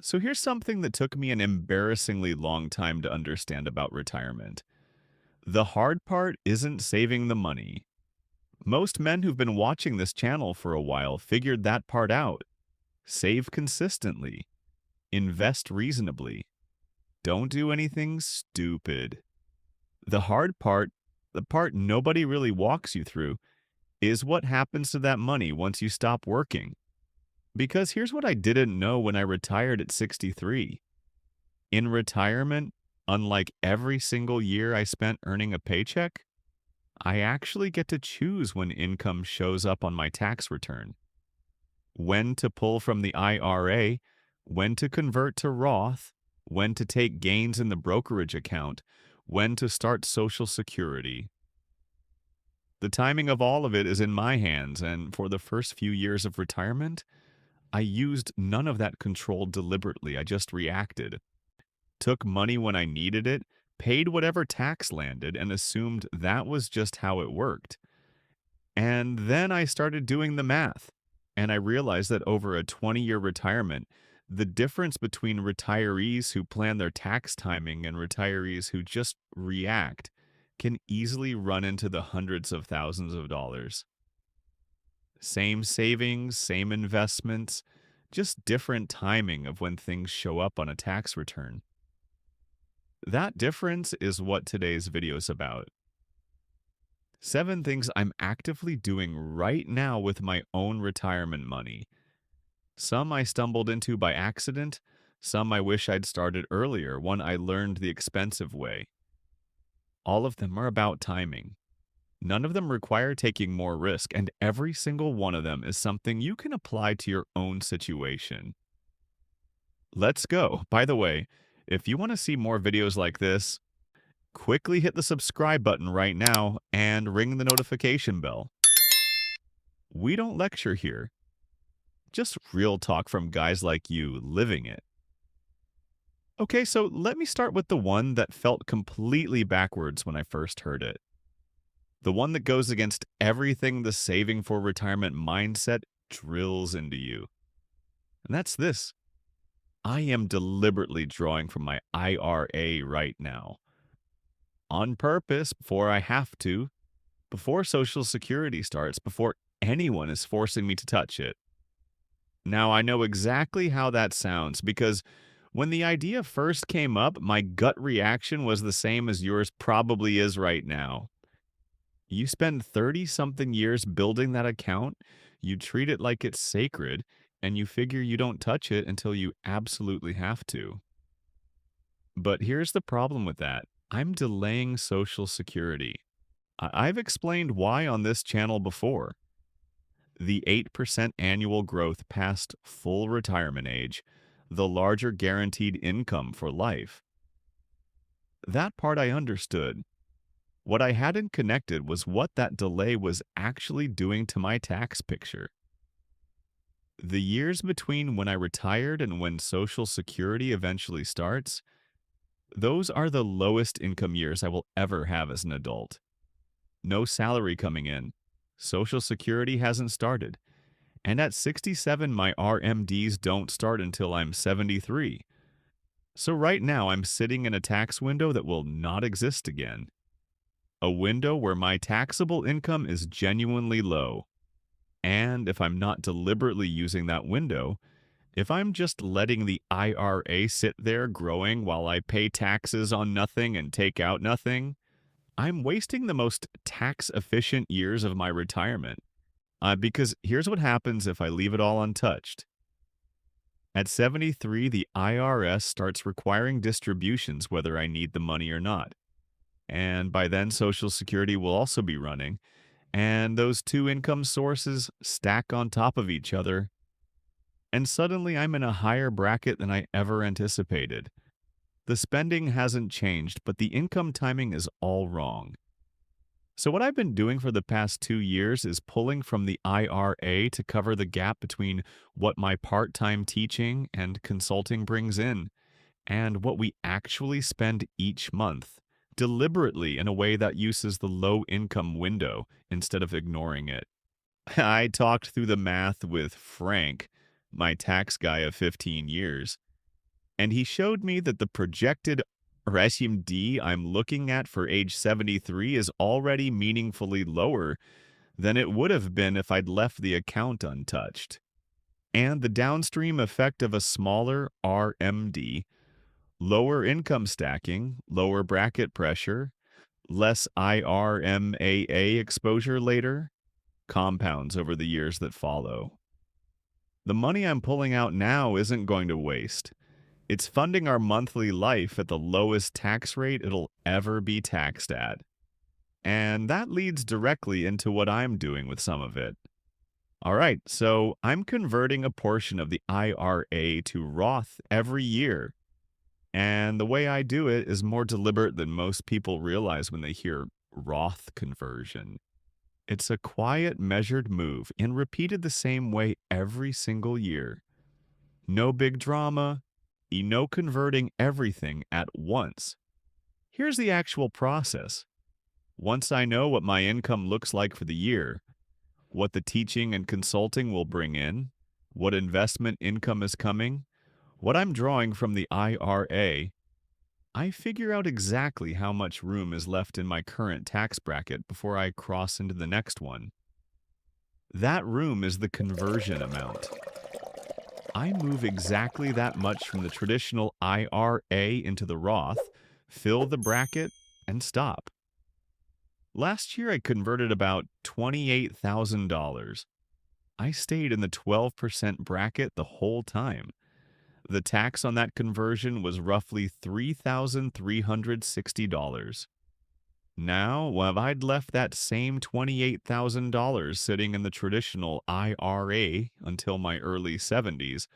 So here's something that took me an embarrassingly long time to understand about retirement. The hard part isn't saving the money. Most men who've been watching this channel for a while figured that part out. Save consistently. Invest reasonably. Don't do anything stupid. The hard part, the part nobody really walks you through, is what happens to that money once you stop working. Because here's what I didn't know when I retired at 63. In retirement, unlike every single year I spent earning a paycheck, I actually get to choose when income shows up on my tax return, when to pull from the IRA, when to convert to Roth, when to take gains in the brokerage account, when to start Social Security. The timing of all of it is in my hands, and for the first few years of retirement, I used none of that control deliberately. I just reacted, took money when I needed it, paid whatever tax landed, and assumed that was just how it worked. And then I started doing the math, and I realized that over a 20-year retirement, the difference between retirees who plan their tax timing and retirees who just react can easily run into the hundreds of thousands of dollars. Same savings, same investments, just different timing of when things show up on a tax return. That difference is what today's video is about. 7 things I'm actively doing right now with my own retirement money. Some I stumbled into by accident, some I wish I'd started earlier, one I learned the expensive way. All of them are about timing. None of them require taking more risk, and every single one of them is something you can apply to your own situation. Let's go. By the way, if you want to see more videos like this, quickly hit the subscribe button right now and ring the notification bell. We don't lecture here, just real talk from guys like you living it. Okay, so let me start with the one that felt completely backwards when I first heard it. The one that goes against everything the saving for retirement mindset drills into you. And that's this. I am deliberately drawing from my IRA right now. On purpose, before I have to, before Social Security starts, before anyone is forcing me to touch it. Now, I know exactly how that sounds because when the idea first came up, my gut reaction was the same as yours probably is right now. You spend 30-something years building that account, you treat it like it's sacred, and you figure you don't touch it until you absolutely have to. But here's the problem with that. I'm delaying Social Security. I've explained why on this channel before. The 8% annual growth past full retirement age, the larger guaranteed income for life. That part I understood. What I hadn't connected was what that delay was actually doing to my tax picture. The years between when I retired and when Social Security eventually starts, those are the lowest income years I will ever have as an adult. No salary coming in. Social Security hasn't started. And at 67, my RMDs don't start until I'm 73. So right now, I'm sitting in a tax window that will not exist again. A window where my taxable income is genuinely low. And if I'm not deliberately using that window, if I'm just letting the IRA sit there growing while I pay taxes on nothing and take out nothing, I'm wasting the most tax-efficient years of my retirement. Because here's what happens if I leave it all untouched. At 73, the IRS starts requiring distributions whether I need the money or not. And by then, Social Security will also be running. And those two income sources stack on top of each other. And suddenly, I'm in a higher bracket than I ever anticipated. The spending hasn't changed, but the income timing is all wrong. So what I've been doing for the past 2 years is pulling from the IRA to cover the gap between what my part-time teaching and consulting brings in and what we actually spend each month, deliberately in a way that uses the low-income window instead of ignoring it. I talked through the math with Frank, my tax guy of 15 years, And he showed me that the projected RMD I'm looking at for age 73 is already meaningfully lower than it would have been if I'd left the account untouched. And the downstream effect of a smaller RMD, lower income stacking, lower bracket pressure, less IRMAA exposure later, compounds over the years that follow. The money I'm pulling out now isn't going to waste. It's funding our monthly life at the lowest tax rate it'll ever be taxed at. And that leads directly into what I'm doing with some of it. All right, so I'm converting a portion of the IRA to Roth every year. And the way I do it is more deliberate than most people realize when they hear Roth conversion. It's a quiet, measured move and repeated the same way every single year. No big drama, no converting everything at once. Here's the actual process. Once I know what my income looks like for the year, what the teaching and consulting will bring in, what investment income is coming, what I'm drawing from the IRA, I figure out exactly how much room is left in my current tax bracket before I cross into the next one. That room is the conversion amount. I move exactly that much from the traditional IRA into the Roth, fill the bracket, and stop. Last year, I converted about $28,000. I stayed in the 12% bracket the whole time. The tax on that conversion was roughly $3,360. Now, if I'd left that same $28,000 sitting in the traditional IRA until my early 70s,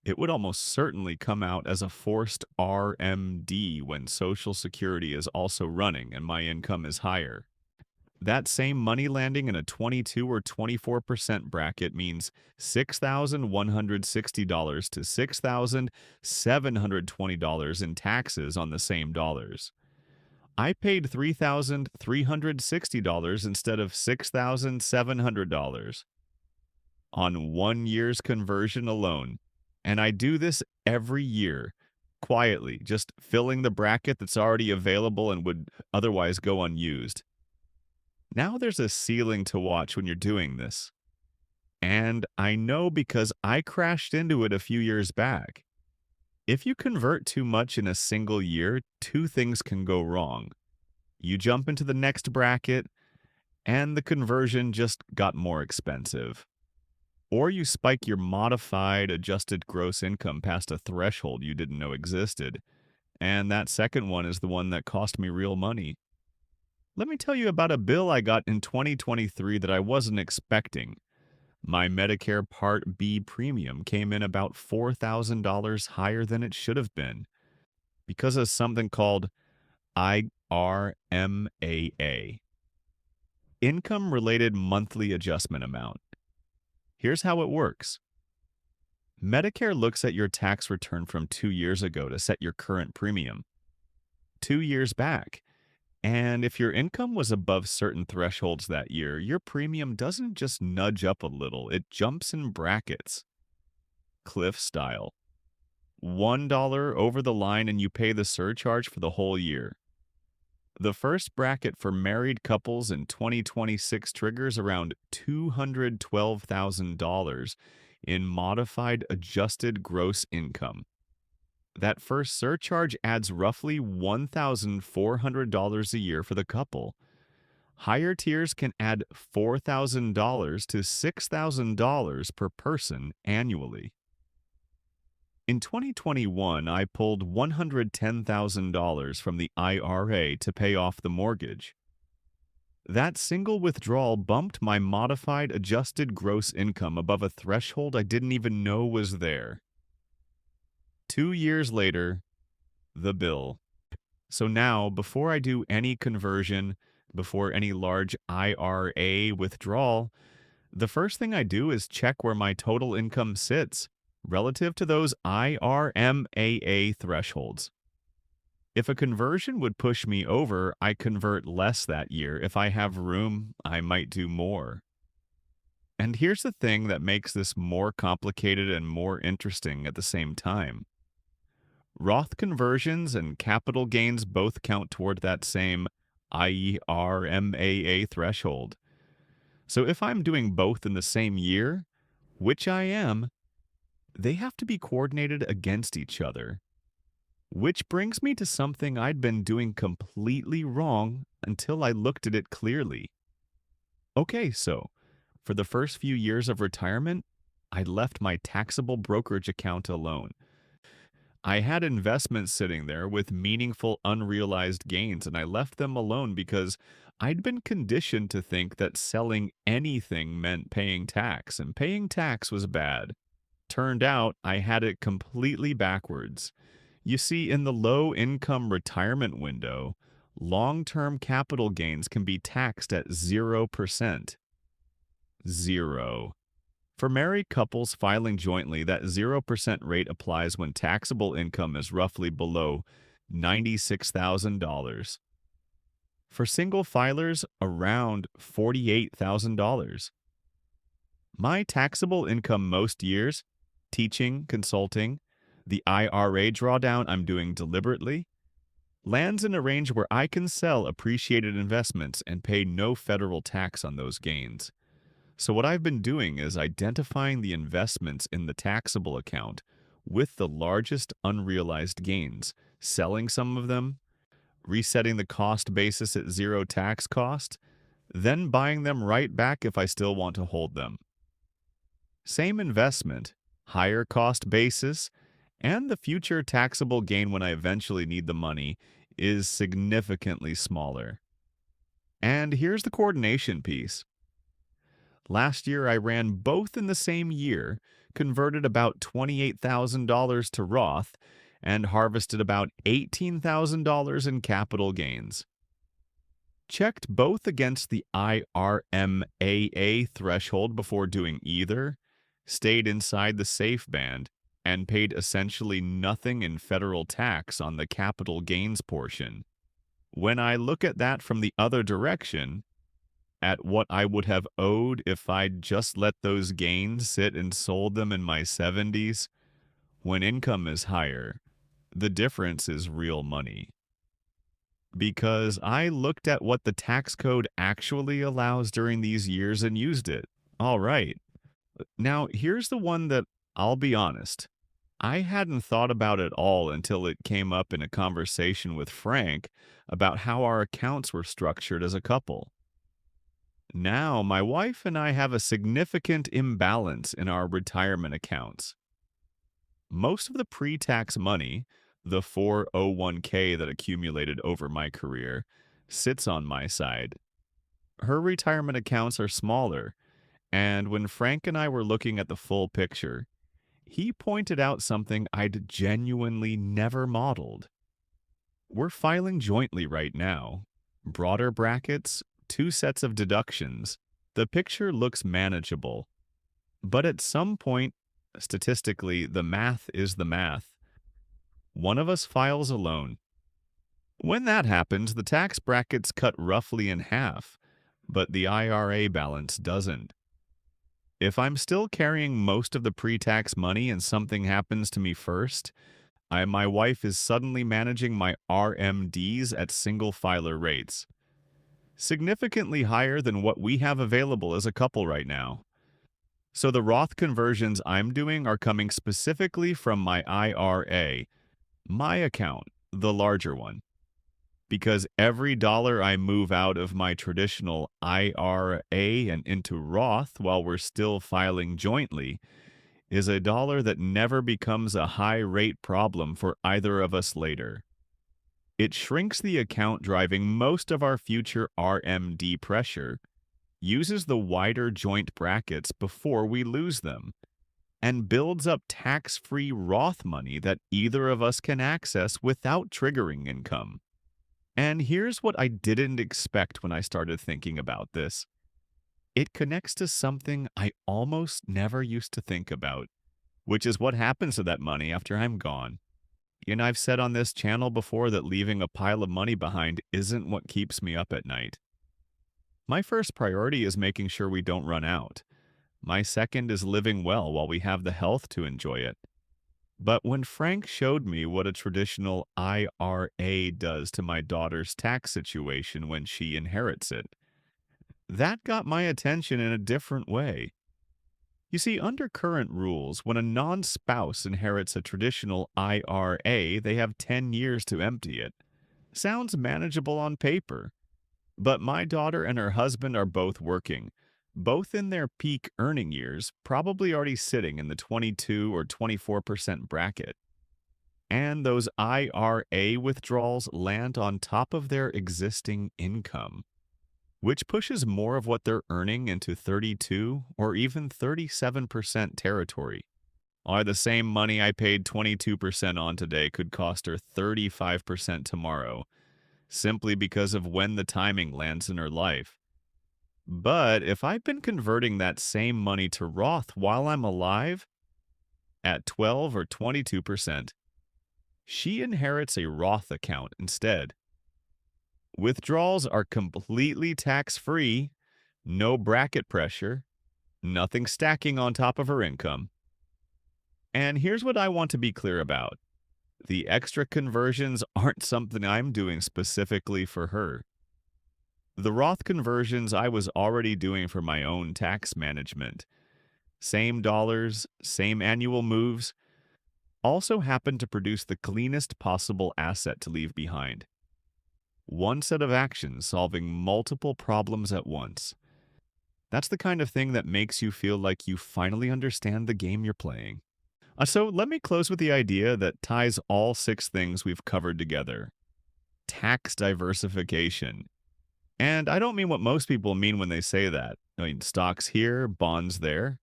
it would almost certainly come out as a forced RMD when Social Security is also running and my income is higher. That same money landing in a 22 or 24% bracket means $6,160 to $6,720 in taxes on the same dollars. I paid $3,360 instead of $6,700 on 1 year's conversion alone. And I do this every year, quietly, just filling the bracket that's already available and would otherwise go unused. Now there's a ceiling to watch when you're doing this. And I know because I crashed into it a few years back. If you convert too much in a single year, two things can go wrong. You jump into the next bracket, and the conversion just got more expensive. Or you spike your modified adjusted gross income past a threshold you didn't know existed. And that second one is the one that cost me real money. Let me tell you about a bill I got in 2023 that I wasn't expecting. My Medicare Part B premium came in about $4,000 higher than it should have been because of something called IRMAA, Income-Related Monthly Adjustment Amount. Here's how it works. Medicare looks at your tax return from 2 years ago to set your current premium. 2 years back. And if your income was above certain thresholds that year, your premium doesn't just nudge up a little, it jumps in brackets. Cliff style. $1 over the line and you pay the surcharge for the whole year. The first bracket for married couples in 2026 triggers around $212,000 in modified adjusted gross income. That first surcharge adds roughly $1,400 a year for the couple. Higher tiers can add $4,000 to $6,000 per person annually. In 2021, I pulled $110,000 from the IRA to pay off the mortgage. That single withdrawal bumped my modified adjusted gross income above a threshold I didn't even know was there. 2 years later, the bill. So now, before I do any conversion, before any large IRA withdrawal, the first thing I do is check where my total income sits relative to those IRMAA thresholds. If a conversion would push me over, I convert less that year. If I have room, I might do more. And here's the thing that makes this more complicated and more interesting at the same time. Roth conversions and capital gains both count toward that same IRMAA threshold. So if I'm doing both in the same year, which I am, they have to be coordinated against each other. Which brings me to something I'd been doing completely wrong until I looked at it clearly. Okay, so for the first few years of retirement, I left my taxable brokerage account alone. I had investments sitting there with meaningful unrealized gains, and I left them alone because I'd been conditioned to think that selling anything meant paying tax, and paying tax was bad. Turned out I had it completely backwards. You see, in the low-income retirement window, long-term capital gains can be taxed at 0%. Zero. For married couples filing jointly, that 0% rate applies when taxable income is roughly below $96,000. For single filers, around $48,000. My taxable income most years, teaching, consulting, the IRA drawdown I'm doing deliberately, lands in a range where I can sell appreciated investments and pay no federal tax on those gains. So what I've been doing is identifying the investments in the taxable account with the largest unrealized gains, selling some of them, resetting the cost basis at zero tax cost, then buying them right back if I still want to hold them. Same investment, higher cost basis, and the future taxable gain when I eventually need the money is significantly smaller. And here's the coordination piece. Last year, I ran both in the same year, converted about $28,000 to Roth, and harvested about $18,000 in capital gains. Checked both against the IRMAA threshold before doing either, stayed inside the safe band, and paid essentially nothing in federal tax on the capital gains portion. When I look at that from the other direction, at what I would have owed if I'd just let those gains sit and sold them in my 70s, when income is higher, the difference is real money. Because I looked at what the tax code actually allows during these years and used it. All right. Now, here's the one that, I'll be honest, I hadn't thought about at all until it came up in a conversation with Frank about how our accounts were structured as a couple. Now, my wife and I have a significant imbalance in our retirement accounts. Most of the pre-tax money, the 401k that accumulated over my career, sits on my side. Her retirement accounts are smaller, and when Frank and I were looking at the full picture, he pointed out something I'd genuinely never modeled. We're filing jointly right now. Broader brackets, 2 sets of deductions. The picture looks manageable. But at some point, statistically, the math is the math. One of us files alone. When that happens, the tax brackets cut roughly in half, but the IRA balance doesn't. If I'm still carrying most of the pre-tax money and something happens to me first, my wife is suddenly managing my RMDs at single filer rates, significantly higher than what we have available as a couple right now. So the Roth conversions I'm doing are coming specifically from my IRA, my account, the larger one. Because every dollar I move out of my traditional IRA and into Roth while we're still filing jointly is a dollar that never becomes a high-rate problem for either of us later. It shrinks the account driving most of our future RMD pressure, uses the wider joint brackets before we lose them, and builds up tax-free Roth money that either of us can access without triggering income. And here's what I didn't expect when I started thinking about this. It connects to something I almost never used to think about, which is what happens to that money after I'm gone. And I've said on this channel before that leaving a pile of money behind isn't what keeps me up at night. My first priority is making sure we don't run out. My second is living well while we have the health to enjoy it. But when Frank showed me what a traditional IRA does to my daughter's tax situation when she inherits it, that got my attention in a different way. You see, under current rules, when a non spouse inherits a traditional IRA, they have 10 years to empty it. Sounds manageable on paper. But my daughter and her husband are both working, both in their peak earning years, probably already sitting in the 22 or 24% bracket. And those IRA withdrawals land on top of their existing income, which pushes more of what they're earning into 32 or even 37% territory. Or the same money I paid 22% on today could cost her 35% tomorrow, simply because of when the timing lands in her life. But if I've been converting that same money to Roth while I'm alive, at 12 or 22%, she inherits a Roth account instead. Withdrawals are completely tax-free, no bracket pressure, nothing stacking on top of her income. And here's what I want to be clear about. The extra conversions aren't something I'm doing specifically for her. The Roth conversions I was already doing for my own tax management. Same dollars, same annual moves, also happen to produce the cleanest possible asset to leave behind. One set of actions solving multiple problems at once. That's the kind of thing that makes you feel like you finally understand the game you're playing. So let me close with the idea that ties all six things we've covered together. Tax diversification. And I don't mean what most people mean when they say that. I mean, stocks here, bonds there.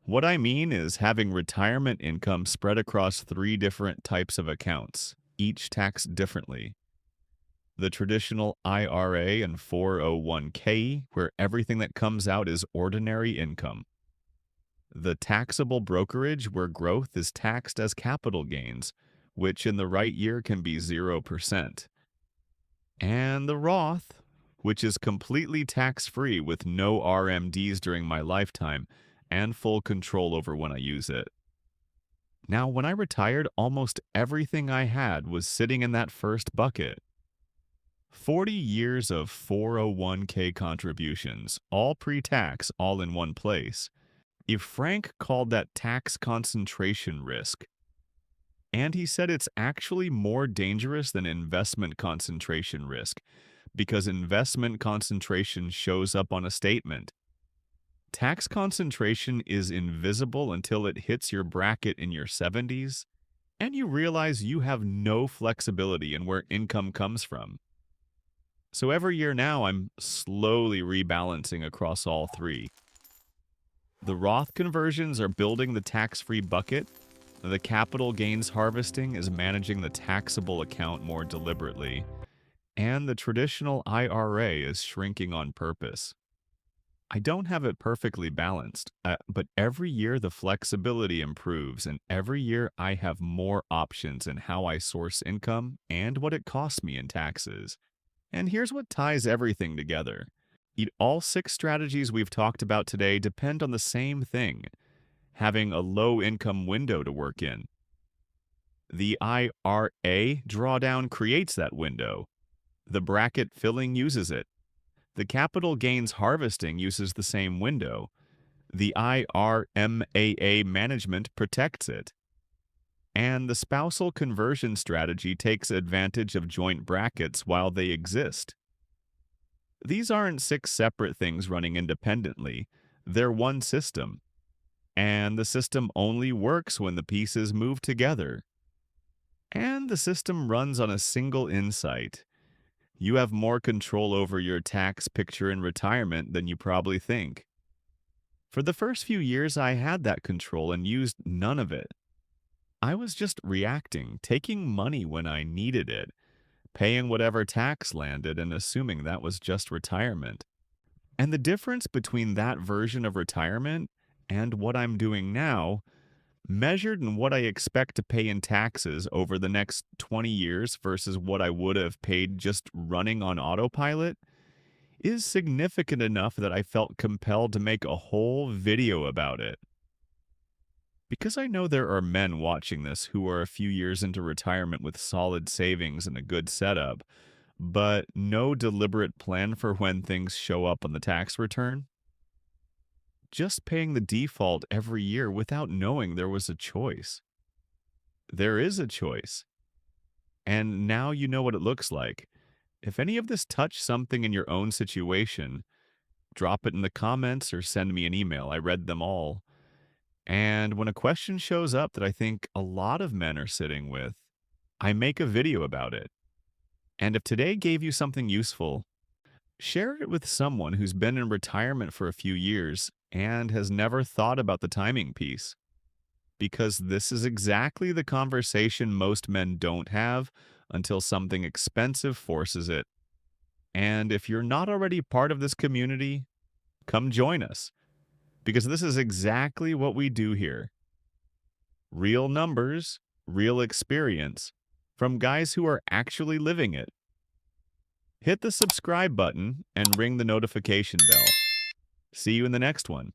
What I mean is having retirement income spread across three different types of accounts, each taxed differently. The traditional IRA and 401k, where everything that comes out is ordinary income. The taxable brokerage, where growth is taxed as capital gains, which in the right year can be 0%. And the Roth, which is completely tax-free with no RMDs during my lifetime and full control over when I use it. Now, when I retired, almost everything I had was sitting in that first bucket. 40 years of 401k contributions, all pre-tax, all in one place. If Frank called that tax concentration risk, and he said it's actually more dangerous than investment concentration risk, because investment concentration shows up on a statement. Tax concentration is invisible until it hits your bracket in your 70s, and you realize you have no flexibility in where income comes from. So every year now, I'm slowly rebalancing across all three. The Roth conversions are building the tax-free bucket. The capital gains harvesting is managing the taxable account more deliberately. And the traditional IRA is shrinking on purpose. I don't have it perfectly balanced, but every year the flexibility improves, and every year I have more options in how I source income and what it costs me in taxes. And here's what ties everything together. All six strategies we've talked about today depend on the same thing, having a low income window to work in. The IRA drawdown creates that window. The bracket filling uses it. The capital gains harvesting uses the same window. The IRMAA management protects it. And the spousal conversion strategy takes advantage of joint brackets while they exist. These aren't six separate things running independently. They're one system. And the system only works when the pieces move together. And the system runs on a single insight. You have more control over your tax picture in retirement than you probably think. For the first few years, I had that control and used none of it. I was just reacting, taking money when I needed it, paying whatever tax landed and assuming that was just retirement. And the difference between that version of retirement and what I'm doing now, measured in what I expect to pay in taxes over the next 20 years versus what I would have paid just running on autopilot, is significant enough that I felt compelled to make a whole video about it. Because I know there are men watching this who are a few years into retirement with solid savings and a good setup, but no deliberate plan for when things show up on the tax return. Just paying the default every year without knowing there was a choice. There is a choice. And now you know what it looks like. If any of this touched something in your own situation, drop it in the comments or send me an email. I read them all. And when a question shows up that I think a lot of men are sitting with, I make a video about it. And if today gave you something useful, share it with someone who's been in retirement for a few years and has never thought about the timing piece. Because this is exactly the conversation most men don't have until something expensive forces it. And if you're not already part of this community, come join us. Because this is exactly what we do here. Real numbers, real experience, from guys who are actually living it. Hit the subscribe button and ring the notification bell. See you in the next one.